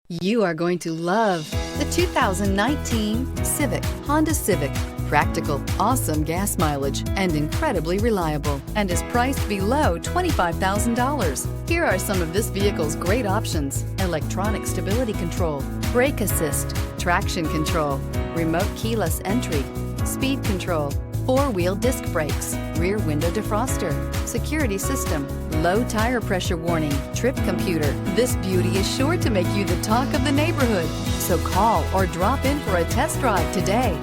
You are going to love the 2019 Civic, Honda Civic. Practical, awesome gas mileage, and incredibly reliable, and is priced below $25,000. Here are some of this vehicle's great options: electronic stability control, brake assist, traction control, remote keyless entry, speed control, four-wheel disc brakes, rear window defroster, security system, low tire pressure warning, trip computer. This beauty is sure to make you the talk of the neighborhood. So call or drop in for a test drive today.